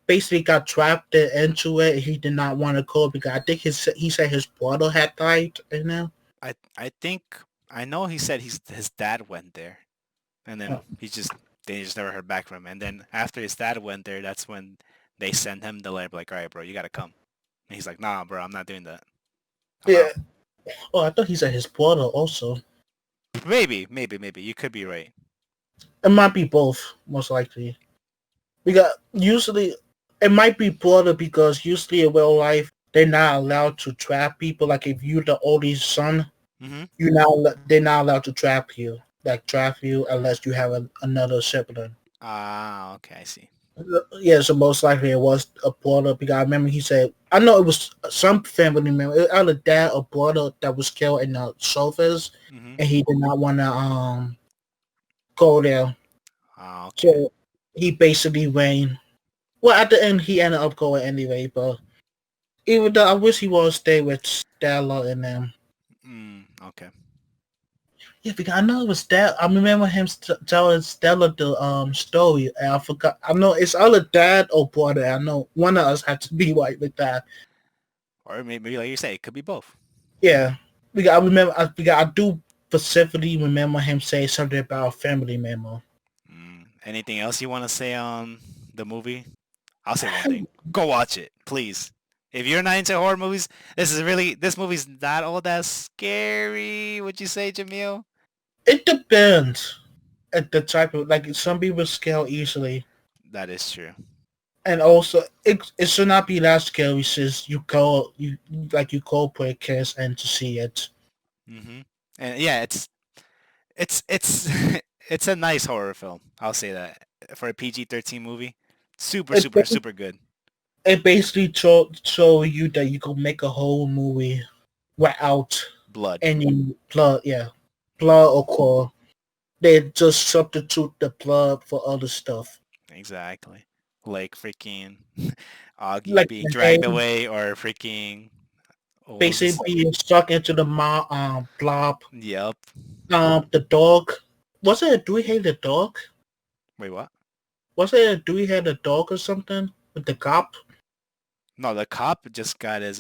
basically got trapped into it. He did not want to go because I think he said his brother had died. You know. I think I know he said his dad went there, and then Oh, they just never heard back from him. And then after his dad went there, that's when they sent him the letter, like, all right, bro, you gotta come. And he's like, nah, bro, I'm not doing that. I'm yeah. out. Oh, I thought he said his brother also. Maybe you could be right. It might be both, most likely. Because usually it might be brother because usually in real life they're not allowed to trap people. Like if you're the oldest son, Hmm. they're not allowed to trap you. Like trap you unless you have another sibling. Ah, okay, I see. Yeah, so most likely it was a brother because I remember he said I know it was some family member, either dad or brother that was killed in the sofas, Hmm. and he did not want to go there. Ah, okay. So he basically went. Well, at the end, he ended up going anyway. But even though I wish he would stay with Stella and them. Okay. Yeah, because I know it was that. I remember him telling Stella the story, and I forgot. I know it's either dad or brother. I know one of us had to be white with that. Or maybe like you say, it could be both. Yeah, because I remember. Because I do specifically remember him saying something about a family member. Anything else you want to say on the movie? I'll say one thing. Go watch it, please. If you're not into horror movies, this movie's not all that scary. Would you say, Jameel? It depends at the type of like some people scale easily, That is true. and also it should not be that scary since you call Percast and to see it. Hmm. And yeah, it's it's a nice horror film. I'll say that for a PG-13 movie. Super, It super, super good. it basically show you that you can make a whole movie without Blood. any blood, yeah, blood or gore. They just substitute the blood for other stuff, Exactly. Like freaking Augie like being the dragged head away or freaking what was basically this? being stuck into the blob. Yep. The dog, was it a do we hate the dog? Wait, what? Was it a do we had a dog or something with the cop? No, the cop just got his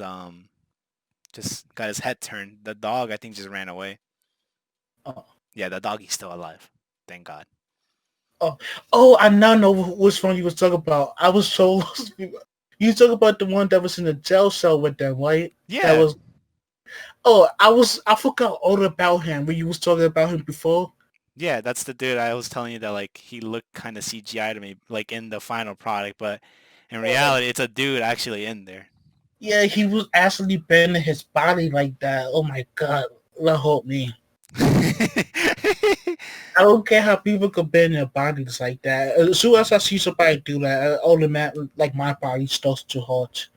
head turned. The dog I think just ran away. Oh, Yeah, the doggy's still alive. Thank God. oh, oh! I now know which one you was talking about. I was so lost. You talk about the one that was in the jail cell with them, right? That Yeah. was. I forgot all about him when you was talking about him before. Yeah, that's the dude I was telling you that like he looked kind of CGI to me like in the final product, but in Oh, reality it's a dude actually in there. yeah, he was actually bending his body like that. Oh my god, Lord help me. I don't care how people could bend their bodies like that. As soon as I see somebody do that, automatically, like my body starts to hurt.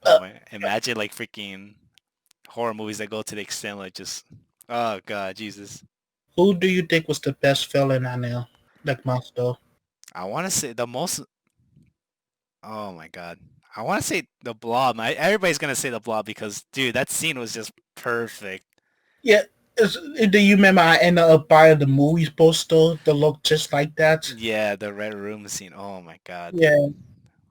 Oh Uh, my, imagine like freaking horror movies that go to the extent like just oh god, Jesus. who do you think was the best villain on there? Like Monster. I want to say the most oh my god. I want to say the Blob. Everybody's going to say the Blob because dude, that scene was just perfect. Yeah. Do you remember I ended up buying the movie poster that looked just like that? Yeah, the red room scene. Oh my god. Yeah.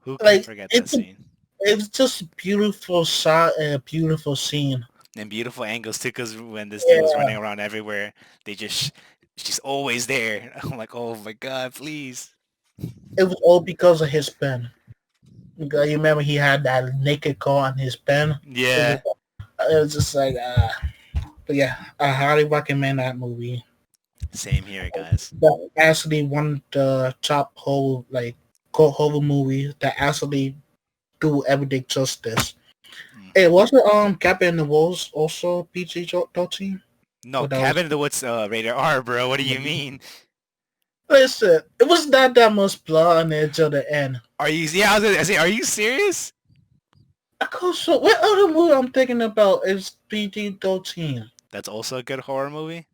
Who can Like forget that scene? it's just a beautiful shot and a beautiful scene. And beautiful angles too, because when this dude was Yeah. running around everywhere, they just she's always there. I'm like, oh my god, please. It was all because of his pen. Because you remember he had that naked car on his pen. Yeah, It was just like but yeah, I highly recommend that movie. same here, guys. That actually one of the top whole like horror movies that actually do everything justice. Mm. It wasn't Cabin in the Woods also PG-13? No, Or that was Cabin in the Woods, rated R, bro. What do you mean? listen, it was not that much blood on the edge of the end. Are you? Yeah, I was gonna say, are you serious? I could so what other movie I'm thinking about is PG-13? That's also a good horror movie.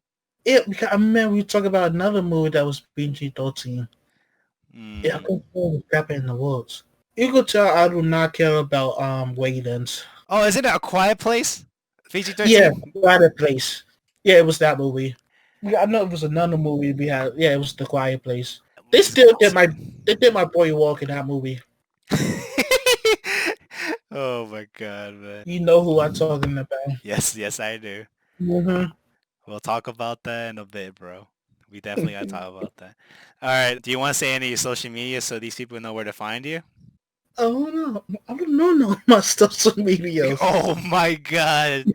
Yeah, because I remember we talked about another movie that was PG-13. Yeah, I Mm. could say Cabin in the Woods. You could tell I do not care about Waylands. Oh, is it A Quiet Place? Yeah, PG-13? Quiet Place. Yeah, it was that movie. Yeah, I know it was another movie we had. Yeah, it was The Quiet Place. They still did my boy walk in that movie. Oh my god, man. You know who I'm talking about. Yes, yes, I do. Mm-hmm. We'll talk about that in a bit, bro. We definitely gotta talk about that. All right. Do you want to say any of your social media so these people know where to find you? Oh no, I don't know no my social medias. Oh my god.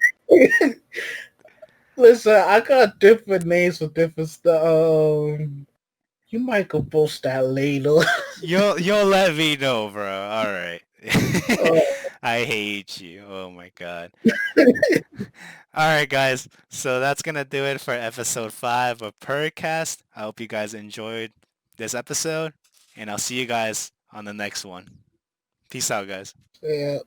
Listen, I got different names for different stuff. You might go post that later. You'll let me know, bro. All right. uh, I hate you. Oh my god. All right, guys. So that's gonna do it for episode 5 of Percast. I hope you guys enjoyed this episode, and I'll see you guys on the next one. Peace out, guys. Yeah.